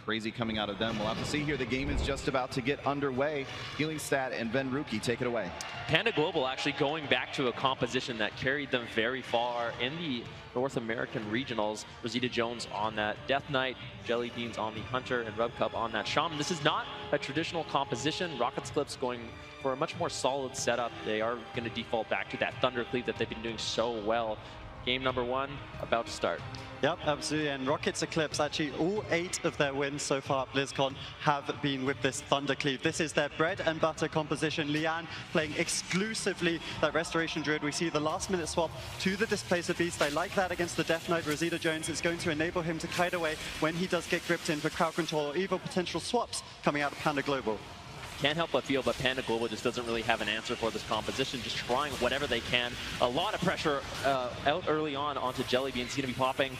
Crazy coming out of them. We'll have to see here. The game is just about to get underway. Healing Stat and Venruki, take it away. Panda Global actually going back to a composition that carried them very far in the North American regionals. Rosita Jones on that Death Knight, Jelly Beans on the Hunter, and Rubcup on that Shaman. This is not a traditional composition. Eclipse going for a much more solid setup. They are going to default back to that Thundercleave that they've been doing so well. Game number 1 about to start. Yep, absolutely. And Eclipse, actually all 8 of their wins so far at Blizzcon have been with this Thundercleave. This is their bread and butter composition. Lian playing exclusively that Restoration Druid. We see the last minute swap to the Displacer Beast. I like that against the Death Knight. Rosita Jones is going to enable him to kite away when he does get gripped in for crowd control or even potential swaps coming out of Panda Global. Can't help but feel, but Panda Global just doesn't really have an answer for this composition, just trying whatever they can. A lot of pressure out early on onto Jelly Beans. He's going to be popping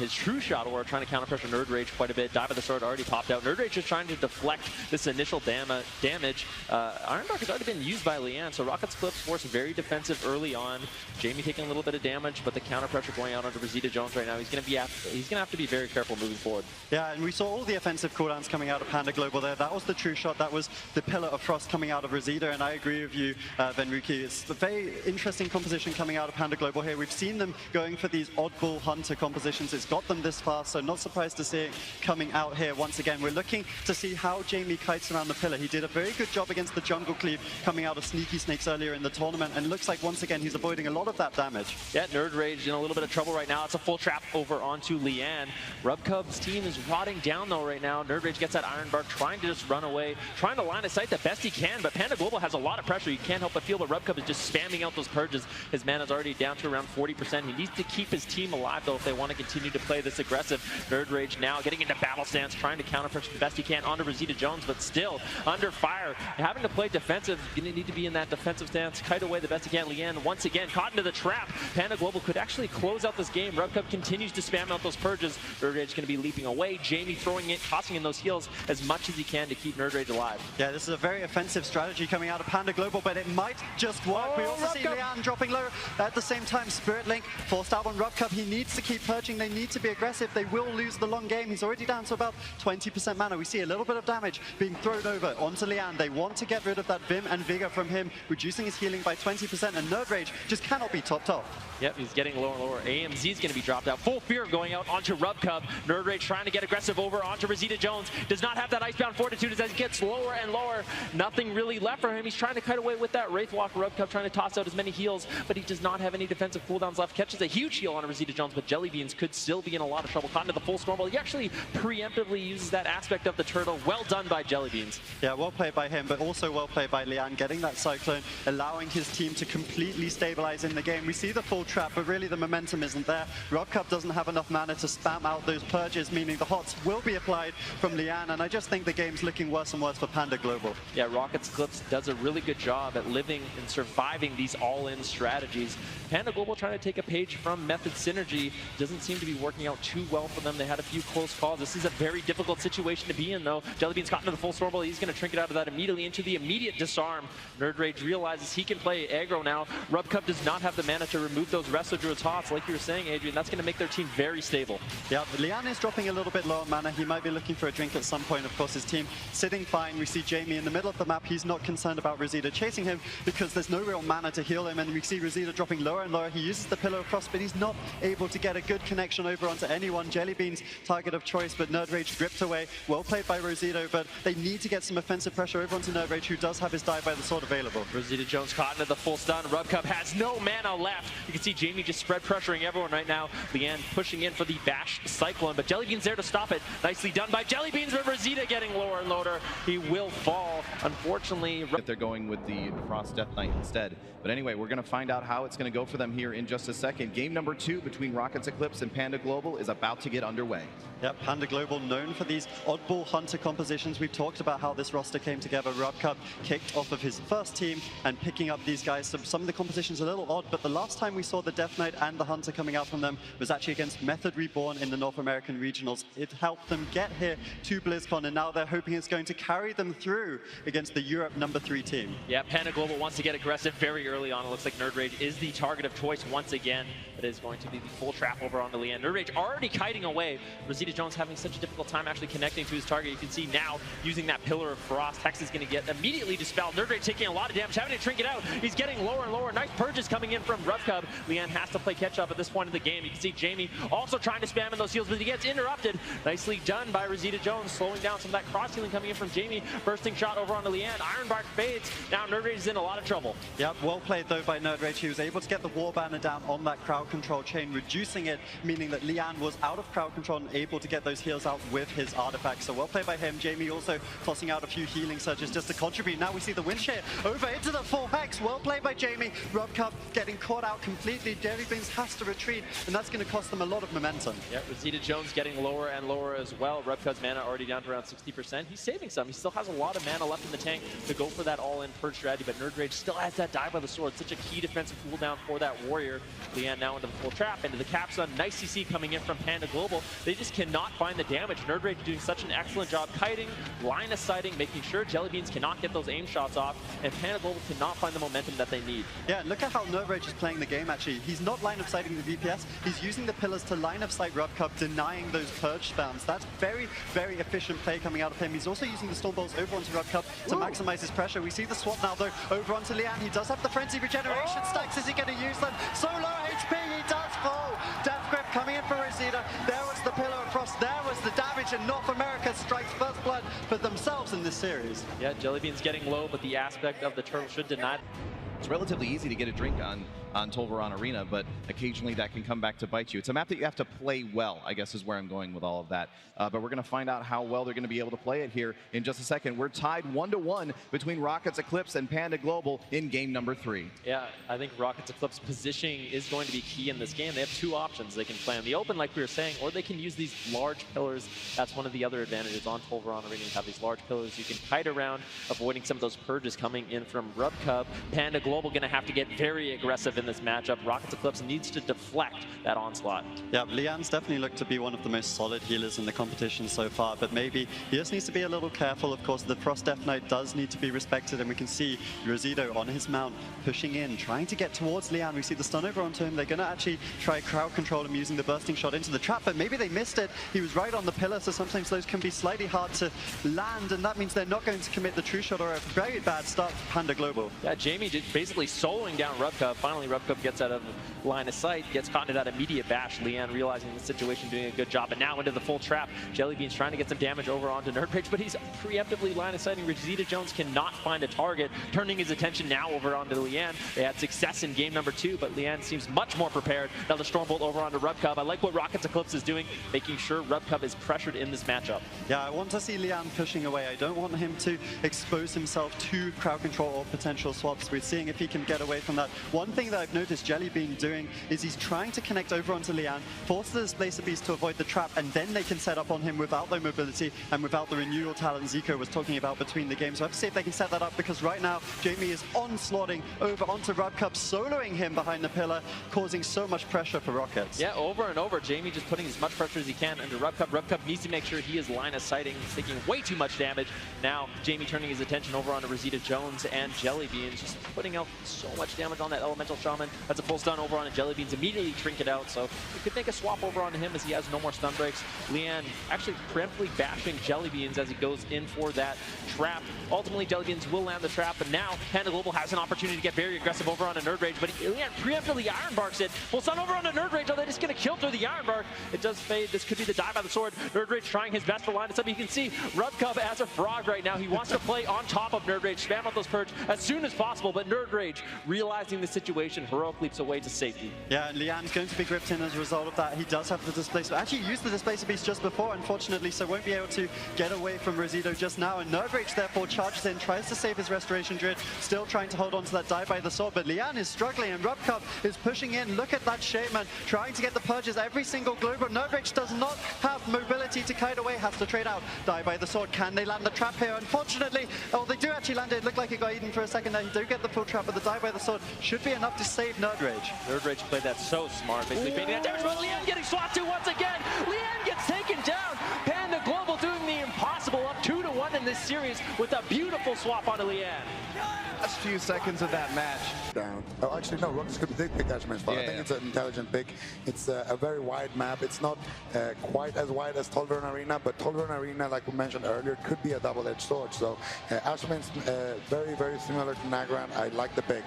his True Shot, or trying to counter pressure Nerd Rage quite a bit. Dive of the Sword already popped out. Nerd Rage just trying to deflect this initial damage. Ironbark has already been used by Lian, so Eclipse force very defensive early on. Jamie taking a little bit of damage, but the counter pressure going out onto Rosita Jones right now. He's going to have to be very careful moving forward. Yeah, and we saw all the offensive cooldowns coming out of Panda Global there. That was the True Shot. That was the Pillar of Frost coming out of Rosita, and I agree with you, Venruki. It's a very interesting composition coming out of Panda Global here. We've seen them going for these oddball hunter compositions. It's got them this far, so not surprised to see it coming out here once again. We're looking to see how Jamie kites around the pillar. He did a very good job against the Jungle Cleave coming out of Sneaky Snakes earlier in the tournament, and looks like once again he's avoiding a lot of that damage. Yeah, Nerd Rage in a little bit of trouble right now. It's a full trap over onto Lian. Rubcub's team is rotting down though right now. Nerd Rage gets that Ironbark, trying to just run away, trying to line of sight the best he can, but Panda Global has a lot of pressure. You can't help but feel, but Rubcup is just spamming out those purges. His mana's already down to around 40%. He needs to keep his team alive, though, if they want to continue to play this aggressive. Nerd Rage now getting into battle stance, trying to counter pressure the best he can onto Rosita Jones, but still under fire. Having to play defensive, going to need to be in that defensive stance, kite away the best he can. Lian, once again, caught into the trap. Panda Global could actually close out this game. Rubcup continues to spam out those purges. Nerd Rage going to be leaping away. Jamie throwing it, tossing in those heals as much as he can to keep Nerd Rage alive. Yeah, this is a very offensive strategy coming out of Panda Global, but it might just work. We also see Lian dropping low. At the same time, Spirit Link forced out on Rubcup. He needs to keep purging. They need to be aggressive. They will lose the long game. He's already down to about 20% mana. We see a little bit of damage being thrown over onto Lian. They want to get rid of that Vim and Vigor from him, reducing his healing by 20%, and Nerd Rage just cannot be topped off. Yep, he's getting lower and lower. AMZ is going to be dropped out. Full Fear going out onto Rubcup. Nerd Rage trying to get aggressive over onto Rosita Jones. Does not have that Icebound Fortitude as he gets lower and lower. Nothing really left for him. He's trying to cut away with that Wraithwalk. Rubcup trying to toss out as many heals, but he does not have any defensive cooldowns left. Catches a huge heal on Rosita Jones, but Jelly Beans could still be in a lot of trouble. Caught into the full Stormbolt. He actually preemptively uses that aspect of the turtle. Well done by Jelly Beans. Yeah, well played by him, but also well played by Lian, getting that Cyclone, allowing his team to completely stabilize in the game. We see the full trap, but really the momentum isn't there. Rubcup doesn't have enough mana to spam out those purges, meaning the hots will be applied from Lian, and I just think the game's looking worse and worse for Panda Global. Yeah, Eclipse does a really good job at living and surviving these all-in strategies. Panda Global trying to take a page from Method Synergy. Doesn't seem to be working out too well for them. They had a few close calls. This is a very difficult situation to be in, though. Jelly Beans caught into the full Stormbolt. He's going to trinket out of that immediately into the immediate disarm. Nerd Rage realizes he can play aggro now. Rubcup does not have the mana to remove those Resto Druid's hots, like you were saying, Adrian. That's going to make their team very stable. Yeah, Lian is dropping a little bit low on mana. He might be looking for a drink at some point. Of course, his team sitting fine. We see Jamie in the middle of the map. He's not concerned about Rosita chasing him because there's no real mana to heal him, and we see Rosita dropping lower and lower. He uses the Pillar of Frost, but he's not able to get a good connection over onto anyone. Jelly Beans, target of choice, but Nerd Rage gripped away. Well played by Rosita, but they need to get some offensive pressure over onto Nerd Rage, who does have his Dive by the Sword available. Rosita Jones caught into the full stun. Rubcup has no mana left. You can see Jamie just spread pressuring everyone right now. Lian pushing in for the Bash Cyclone, but Jelly Beans there to stop it. Nicely done by Jelly Beans, but Rosita getting lower and lower. He will fall, unfortunately. If they're going with the Frost Death Knight instead. But anyway, we're going to find out how it's going to go for them here in just a second. Game number 2 between Eclipse and Panda Global is about to get underway. Yep, Panda Global known for these oddball hunter compositions. We've talked about how this roster came together. Rubcup kicked off of his first team and picking up these guys. Some of the compositions are a little odd, but the last time we saw the Death Knight and the Hunter coming out from them was actually against Method Reborn in the North American Regionals. It helped them get here to BlizzCon, and now they're hoping it's going to carry them through against the Europe #3 team. Yeah, Panda Global wants to get aggressive very early on. It looks like Nerd Rage is the target of choice once again. That is going to be the full trap over onto Leanne. Nerd already kiting away. Rosita Jones having such a difficult time actually connecting to his target. You can see now using that Pillar of Frost, Hex is going to get immediately dispelled. Nerd taking a lot of damage, having to trinket out. He's getting lower and lower. Nice purges coming in from Rubcub. Leanne has to play catch up at this point in the game. You can see Jamie also trying to spam in those heals, but he gets interrupted. Nicely done by Rosita Jones, slowing down some of that cross healing coming in from Jamie. Bursting shot over onto Leanne. Ironbark fades. Now Nerd is in a lot of trouble. Yep, well played though by Nerd. He was able to get the War Banner down on that crowd control chain, reducing it, meaning that Leanne was out of crowd control and able to get those heals out with his artifacts. So well played by him. Jamie also tossing out a few healing surges just to contribute. Now we see the win share over into the full Hex. Well played by Jamie. Rubcub getting caught out completely. Jellybeans has to retreat, and that's going to cost them a lot of momentum. Yeah, Rosita Jones getting lower and lower as well. Rubcub's mana already down to around 60%. He's saving some. He still has a lot of mana left in the tank to go for that all-in purge strategy, but Nerd Rage still has that die by the sword. Such a key defensive cooldown for that warrior. Leanne now into the full trap, into the capstone. Nice CC coming in from Panda Global. They just cannot find the damage. Nerd Rage doing such an excellent job kiting, line of sighting, making sure Jellybeans cannot get those aim shots off, and Panda Global cannot find the momentum that they need. Yeah, look at how Nerd Rage is playing the game actually. He's not line of sighting the DPS, he's using the pillars to line of sight Rubcub, denying those purge spams. That's very, very efficient play coming out of him. He's also using the Storm Bolts over onto Rubcub to maximize his pressure. We see the swap now though, over onto Leanne. He does have the Frenzy Regeneration stacks. Is he going to use them? So low HP, he does fall. Death Grip coming in for Rosita. There was the Pillar of Frost, there was the damage, and North America strikes first blood for themselves in this series. Yeah, Jellybean's getting low, but the aspect of the turtle should deny. It's relatively easy to get a drink on Tolvaron Arena, but occasionally that can come back to bite you. It's a map that you have to play well, I guess is where I'm going with all of that. But we're going to find out how well they're going to be able to play it here in just a second. We're tied 1-1 between Rockets Eclipse and Panda Global in game number 3. Yeah, I think Rockets Eclipse positioning is going to be key in this game. They have two options. They can play on the open, like we were saying, or they can use these large pillars. That's one of the other advantages on Tolvaron Arena. You have these large pillars you can kite around, avoiding some of those purges coming in from Rubcub. Panda Global going to have to get very aggressive in this matchup. Rockets Eclipse needs to deflect that onslaught. Yeah, Leanne's definitely looked to be one of the most solid healers in the competition so far, but maybe he just needs to be a little careful. Of course, the Frost Death Knight does need to be respected, and we can see Rosito on his mount pushing in, trying to get towards Leanne. We see the stun over onto him. They're going to actually try crowd control him using the bursting shot into the trap, but maybe they missed it. He was right on the pillar, so sometimes those can be slightly hard to land, and that means they're not going to commit the true shot, or a very bad start for Panda Global. Yeah, Jamie just basically soloing down Rubcub. Finally, Rubcub gets out of line of sight, gets caught in that immediate bash. Leanne realizing the situation, doing a good job, and now into the full trap. Jellybean's trying to get some damage over onto Nerd Rage, but he's preemptively line of sighting. Rosita Jones cannot find a target, turning his attention now over onto Leanne. They had success in game number 2, but Leanne seems much more prepared. Now the Stormbolt over onto Rubcub. I like what Rockets Eclipse is doing, making sure Rubcub is pressured in this matchup. Yeah, I want to see Leanne pushing away. I don't want him to expose himself to crowd control or potential swaps. We're seeing if he can get away from that. One thing that I've noticed Jellybean doing is he's trying to connect over onto Leanne, force the Displacer Beast to avoid the trap, and then they can set up on him without their mobility and without the renewal talent Zico was talking about between the games. So I have to see if they can set that up, because right now Jamie is onslaughting over onto Rubcub, soloing him behind the pillar, causing so much pressure for Rockets. Yeah, over and over, Jamie just putting as much pressure as he can under Rubcub. Rubcub needs to make sure he is line of sighting. He's taking way too much damage. Now Jamie turning his attention over onto Rosita Jones and Jellybeans, just putting out so much damage on that Elemental Shaman. That's a full stun over onto Jellybeans, immediately trinket out, so we could make a swap over onto him as he has no more stun breaks. Leanne actually preemptively bashing Jellybeans as he goes in for that trap. Ultimately, Jellybeans will land the trap, but now Panda Global has an opportunity to get very aggressive over onto Nerd Rage, but Leanne preemptively Ironbarks it. Full stun over onto Nerd Rage. Are they just going to kill through the Ironbark? It does fade. This could be the die by the sword. Nerd Rage trying his best to line this up. You can see Rubcub as a frog right now. He wants to play on top of Nerd Rage, spam out those purge as soon as possible, but Nerd Rage, realizing the situation, heroic leaps away to safety. Yeah, and Leanne's going to be gripped in as a result of that. He does have the Displacer. Actually used the Displacer Beast just before, unfortunately, so won't be able to get away from Rosito just now. And Nerd Rage therefore charges in, tries to save his Restoration Druid, still trying to hold on to that die by the sword, but Leanne is struggling, and Rubcub is pushing in. Look at that Shaman, trying to get the purges every single global. Nerd Rage does not have mobility to kite away, has to trade out. Die by the sword. Can they land the trap here? Unfortunately, oh, they do actually land it. It looked like it got eaten for a second there. He do get the full trap, but the die by the sword should be enough to save Nerd Rage. Nerd Rage played that so smart, basically fading that damage, but Leanne getting swapped to once again. Leanne gets taken down. Panda Global doing the impossible, up 2-1 to this series with a beautiful swap onto Leanne. Last few seconds of that match. Down. Oh, actually, no, Rockets could pick Ashman's spot. I think it's an intelligent pick. It's a very wide map. It's not quite as wide as Tolvern Arena, but Tolvern Arena, like we mentioned earlier, could be a double-edged sword. So Ashman's very, very similar to Nagran. I like the pick.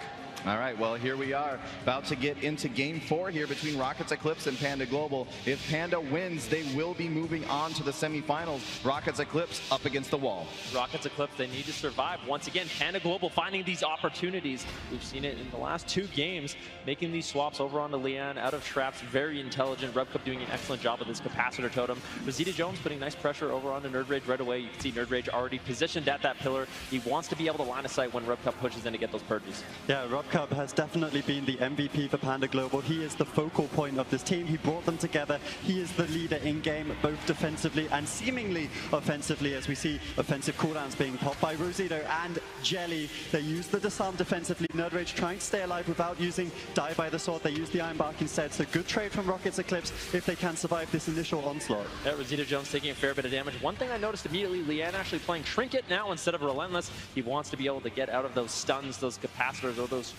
All right, well, here we are, about to get into Game 4 here between Rockets Eclipse and Panda Global. If Panda wins, they will be moving on to the semifinals. Rockets Eclipse up against the wall. Rockets Eclipse, they need to survive. Once again, Panda Global finding these opportunities. We've seen it in the last 2 games, making these swaps over onto Leanne, out of traps, very intelligent. RubCub doing an excellent job with his capacitor totem. Rosita Jones putting nice pressure over onto Nerd Rage right away. You can see Nerd Rage already positioned at that pillar. He wants to be able to line of sight when RubCub pushes in to get those purges. Yeah, RubCub has definitely been the MVP for Panda Global. He is the focal point of this team. He brought them together. He is the leader in game, both defensively and seemingly offensively, as we see offensive cooldowns being popped by Rosito and Jelly. They use the disarm defensively. Nerd Rage trying to stay alive without using Die by the Sword. They use the Iron Bark instead. So good trade from Rockets Eclipse if they can survive this initial onslaught. Yeah, Rosita Jones taking a fair bit of damage. One thing I noticed immediately, Leanne actually playing Trinket now instead of Relentless. He wants to be able to get out of those stuns, those capacitors, or those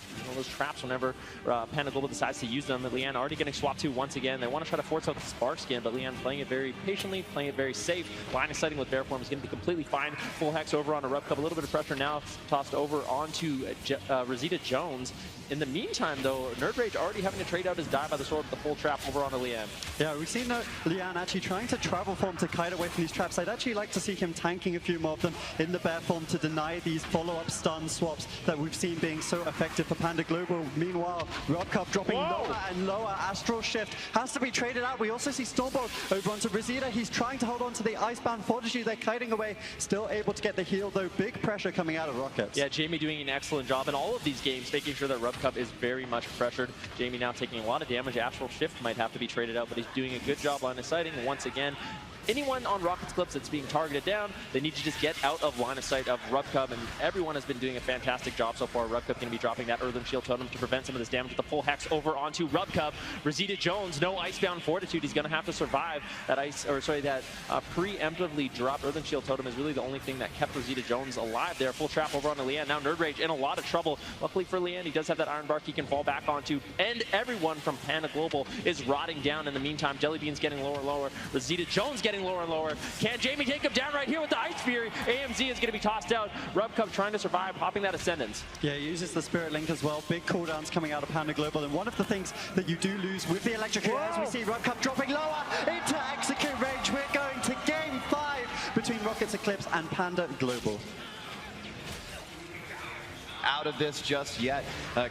traps whenever Panda Global decides to use them. Leanne already getting swapped to once again. They want to try to force out the Spark Skin, but Leanne playing it very patiently, playing it very safe. Line of sighting with Bear Form is going to be completely fine. Full Hex over on a RubCub. A little bit of pressure now tossed over onto Rosita Jones. In the meantime, though, Nerd Rage already having to trade out his Die by the Sword with the full trap over onto Leanne. Yeah, we've seen Leanne actually trying to travel form to kite away from these traps. I'd actually like to see him tanking a few more of them in the bear form to deny these follow-up stun swaps that we've seen being so effective for Panda Global. Meanwhile, RubCub dropping lower and lower. Astral Shift has to be traded out. We also see Stormbolt over onto Rosita. He's trying to hold on to the Icebound Fortitude. They're kiting away, still able to get the heal, though. Big pressure coming out of Rockets. Yeah, Jamie doing an excellent job in all of these games, making sure that RubCub is very much pressured. Jamie now taking a lot of damage. Astral Shift might have to be traded out, but he's doing a good job line of sighting once again. Anyone on Rockets Eclipse that's being targeted down, they need to just get out of line of sight of RubCub, and everyone has been doing a fantastic job so far. RubCub going to be dropping that Earthen Shield Totem to prevent some of this damage with the full Hex over onto RubCub. Rosita Jones, no Icebound Fortitude. He's going to have to survive that preemptively dropped Earthen Shield Totem is really the only thing that kept Rosita Jones alive there. Full trap over onto Leanne. Now Nerd Rage in a lot of trouble. Luckily for Leanne, he does have that Iron Bark he can fall back onto, and everyone from Panda Global is rotting down in the meantime. Jellybean's getting lower and lower. Rosita Jones getting lower and lower. Can Jamie take him down right here with the Ice Fury? AMZ is going to be tossed out. RubCub trying to survive, popping that Ascendance. Yeah, he uses the Spirit Link as well. Big cooldowns coming out of Panda Global. And one of the things that you do lose with the Electrocute, as we see RubCub dropping lower into Execute range. We're going to Game 5 between Rockets Eclipse and Panda Global. Out of this just yet,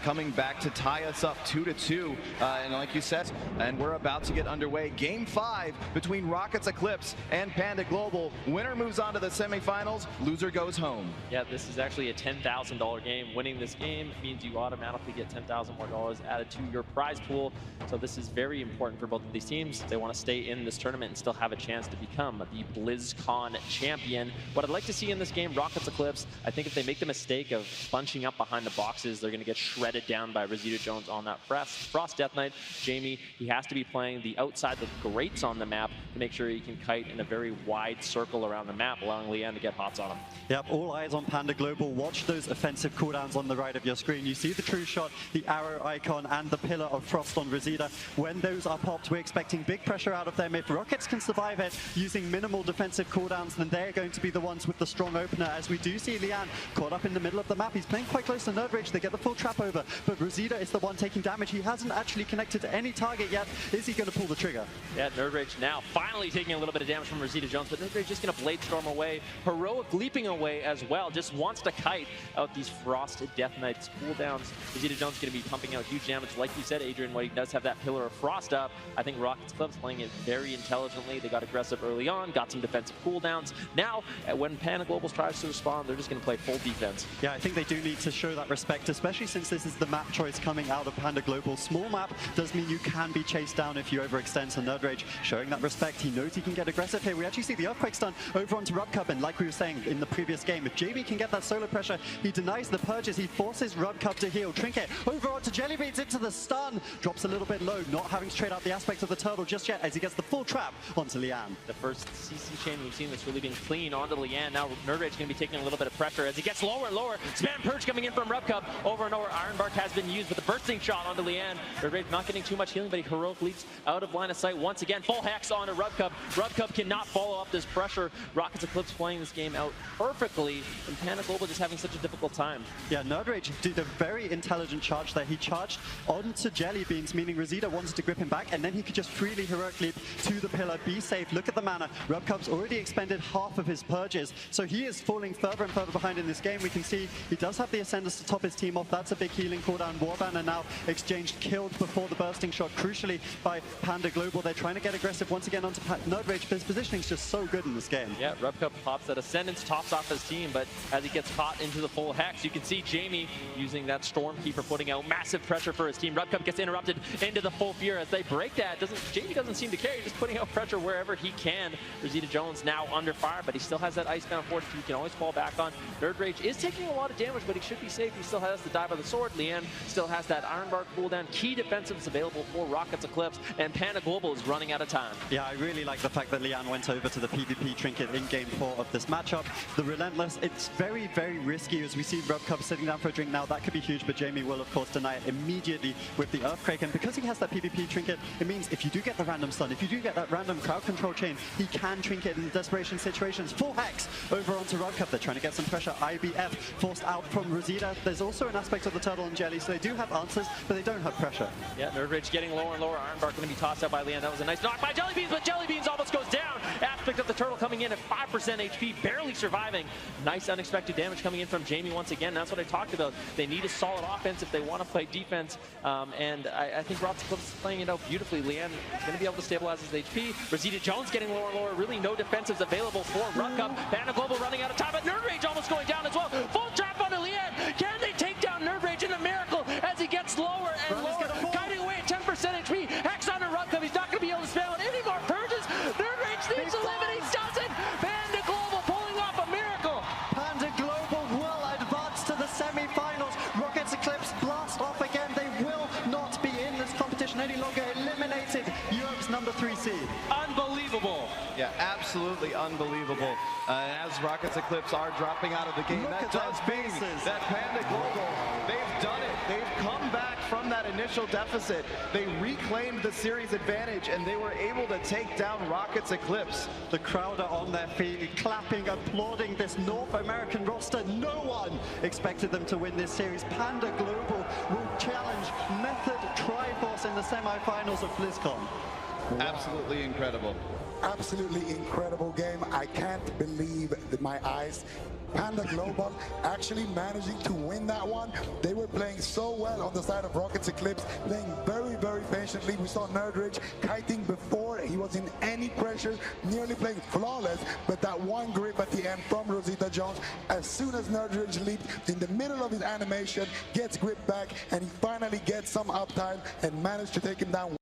coming back to tie us up 2-2, and like you said, and we're about to get underway. Game 5 between Rockets Eclipse and Panda Global. Winner moves on to the semifinals, loser goes home. Yeah, this is actually a $10,000 game. Winning this game means you automatically get $10,000 more added to your prize pool. So this is very important for both of these teams. They want to stay in this tournament and still have a chance to become the BlizzCon champion. What I'd like to see in this game, Rockets Eclipse, I think if they make the mistake of bunching up behind the boxes, they're going to get shredded down by Rosita Jones on that Frost Death Knight. Jamie, he has to be playing the outside, the grates on the map to make sure he can kite in a very wide circle around the map, allowing Leanne to get hots on him. Yep, all eyes on Panda Global. Watch those offensive cooldowns on the right of your screen. You see the true shot, the arrow icon, and the pillar of frost on Rosita. When those are popped, we're expecting big pressure out of them. If Rockets can survive it using minimal defensive cooldowns, then they're going to be the ones with the strong opener. As we do see Leanne caught up in the middle of the map. He's playing quite close to Nerd Rage. They get the full trap over, but Rosita is the one taking damage. He hasn't actually connected to any target yet. Is he going to pull the trigger? Yeah, Nerd Rage now finally taking a little bit of damage from Rosita Jones, but Nerd Rage just going to Blade Storm away. Heroic leaping away as well. Just wants to kite out these Frost Death Knights cooldowns. Rosita Jones going to be pumping out huge damage. Like you said, Adrian, when he does have that Pillar of Frost up, I think Rockets Club's playing it very intelligently. They got aggressive early on, got some defensive cooldowns. Now, when Panda Global tries to respond, they're just going to play full defense. Yeah, I think they do need to show that respect, especially since this is the map choice coming out of Panda Global. Small map does mean you can be chased down if you overextend, so Nerdrage showing that respect. He knows he can get aggressive here. We actually see the Earthquake stun over onto Rubcub, and like we were saying in the previous game, if JB can get that solo pressure, he denies the purges, he forces Rubcub to heal. Trinket over onto Jellybeans into the stun, drops a little bit low, not having to trade out the aspect of the turtle just yet as he gets the full trap onto Lian. The first CC chain we've seen that's really been clean onto Lian. Now Nerdrage going to be taking a little bit of pressure as he gets lower and lower. Spam Purge coming in from Rubcub. Over and over, Iron Bark has been used, but the bursting shot onto Lian. Nerdrage not getting too much healing, but he heroic leaps out of line of sight once again. Full hex onto Rubcub. Rubcub cannot follow up this pressure. Rockets Eclipse playing this game out perfectly, and Panda Global just having such a difficult time. Yeah, Nerdrage did a very intelligent charge there. He charged onto Jellybeans, meaning Rosita wanted to grip him back, and then he could just freely heroic leap to the pillar, be safe. Look at the mana. Rubcub's already expended half of his purges, so he is falling further and further behind in this game. We can see he does have the Ascenders to top his team off. That's a big healing cooldown. Warband now exchanged, killed before the bursting shot, crucially by Panda Global. They're trying to get aggressive once again onto Nerdrage. His positioning is just so good in this game. Yeah, Rubcub pops that Ascendance, tops off his team, but as he gets caught into the full hex, you can see Jamie using that Stormkeeper, putting out massive pressure for his team. Rubcub gets interrupted into the full fear as they break that. Jamie doesn't seem to care, he's just putting out pressure wherever he can. Rosita Jones now under fire, but he still has that Icebound Force he can always fall back on. Nerdrage is taking a lot of damage, but he should be safe. He still has the Die by the Sword. Lian still has that Iron Bark cooldown. Key defensives available for Rockets Eclipse, and Panda Global is running out of time. Yeah, I really like the fact that Lian went over to the PvP trinket in game 4 of this matchup. The Relentless, it's very, very risky as we see Rubcub sitting down for a drink now. That could be huge, but Jamie will, of course, deny it immediately with the Earthquake. And because he has that PvP trinket, it means if you do get the random stun, if you do get that random crowd control chain, he can trinket in desperation situations. Full hex over onto Rubcub. They're trying to get some pressure. IBF forced out from Rosita. There's also an aspect of the Turtle and Jelly, so they do have answers, but they don't have pressure. Yeah, Nerdrage getting lower and lower. Iron Bark going to be tossed out by Lian. That was a nice knock by Jellybeans, but Jellybeans almost goes down. Aspect of the Turtle coming in at 5% HP, barely surviving. Nice unexpected damage coming in from Jamie once again. That's what I talked about. They need a solid offense if they want to play defense, and I think Rockets Eclipse is playing it out beautifully. Lian is going to be able to stabilize his HP. Rosita Jones getting lower and lower. Really no defensives available for Rubcub. Panda Global running out of time, but Nerdrage almost going down as well. Full trap onto Lian. Can they take down Nerdrage in a miracle as he gets lower and lower, guiding away at 10% HP. Hex onto Rubcub. He's not going to be able to spam out any more purges. Nerdrage needs to live and he doesn't. Panda Global pulling off a miracle. Panda Global will advance to the semi-finals. Rockets Eclipse blast off again. They will not be in this competition any longer. Eliminated Europe's #3 seed. Unbelievable. Yeah, absolutely unbelievable. As Rockets Eclipse are dropping out of the game, that does mean that Panda Global, they've done it. They've come back from that initial deficit. They reclaimed the series advantage, and they were able to take down Rockets Eclipse. The crowd are on their feet, clapping, applauding this North American roster. No one expected them to win this series. Panda Global will challenge Method Triforce in the semi-finals of Blizzcon. Absolutely incredible. Absolutely incredible game. I can't believe my eyes. Panda Global actually managing to win that one. They were playing so well on the side of Rockets Eclipse, playing very, very patiently. We saw Nerdrage kiting before he was in any pressure, nearly playing flawless, but that one grip at the end from Rosita Jones, as soon as Nerdrage leaped in the middle of his animation, gets grip back, and he finally gets some uptime and managed to take him down.